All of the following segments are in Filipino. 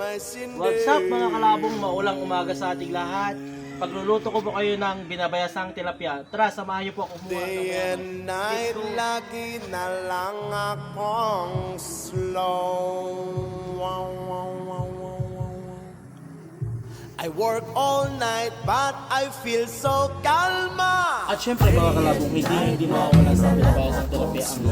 What's up mga kalabong, maulang umaga sa ating lahat. Pagluluto ko po kayo ng binabayasang tilapia. Tara, samahan niyo po ako kumuha ng Day and night, lagi na lang akong slow. I work all night, but I feel so kalma. At syempre mga kalabong, hindi mawawala sa binabayasang tilapia ang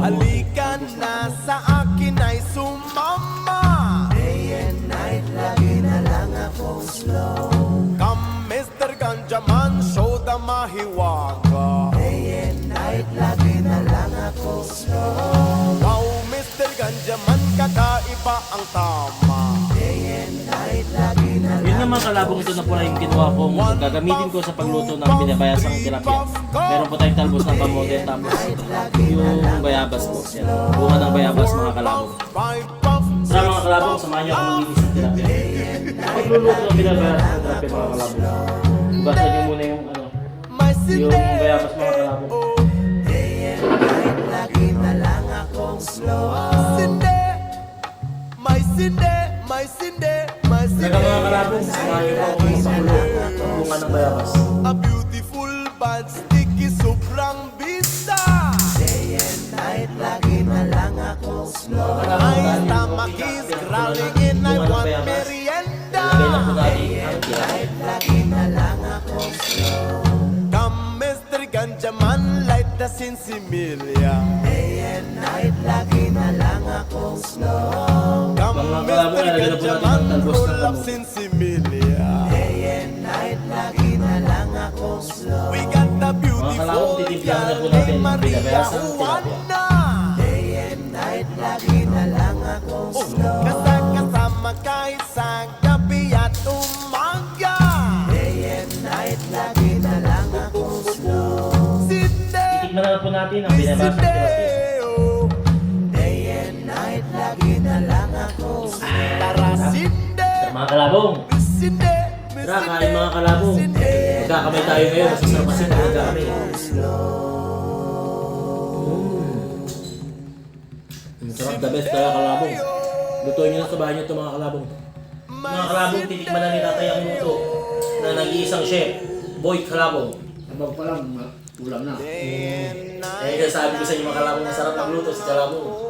Halika na sa akin ay sumama. Day and night, lagi na lang akong slow. Come Mr. Ganjaman, show the mahiwaga. Day and night, lagi na lang akong slow. Wow, Mr. Ganjaman, kakaiba ang tama. Day and night, lagi na lang. Yun nga mga kalabong, ito na po na yung kinuha kong gagamitin ko sa pagluto ng binabayasang tilapia. Meron po tayong talbos ng kamote, tapos yung bayabas po. Yan, bunga ng bayabas mga kalabong. Tara mga kalabong, samahan niyo ako maglinis ng tilapia. Pagluluto ng binabayasang tilapia mga kalabong, hugasan niyo muna yung yung bayabas mga kalabong. Day and night, lagi na lang akong slow. My sinde. Tara mga kalabong, samahan niyo ako mapakulo ng bunga ng bayabas. A beautiful bad sticky sobrang bisa. Day and night, lagi na lang akong slow. My stomach is growling and I want merienda. Ilagay na po natin ang tilapia. Lagi na lang akong slow. Come Mr. Ganjaman, light the sinsimilya. Day and night, lagi na lang akong slow. Come Mga kalabong, Mr. nalagyan na po natin Ganjaman, ang talbos ng roll up kamote. sinsimilya. Day and night, lagi na lang akong slow. We got the Mga beautiful kalabong, titimplahan na po natin ang binabayasang tilapia. Day and night, lagi na lang akong slow. Kasama kahit sa gabi at umaga. Day and night, lagi na lang akong slow. Titikman na po natin ang binabasang tilapia. Day and night, lagi na lang akong slow. Tara, sinde. Mga kalabong, Sinde. tara kain mga kalabong. Magkakamay tayo ngayon, masasarap kasi na magkakamay. Ang sarap, the best talaga kalabong. Lutuin nyo na sa bahay nyo ito mga kalabong. Mga kalabong, titikman na ni tatay ang luto na nag-iisang chef, Boy Kalabong. Abang pa lang, ulam na. Eh, sabi ko sa inyo mga kalabong, masarap ang luto si Kalabong.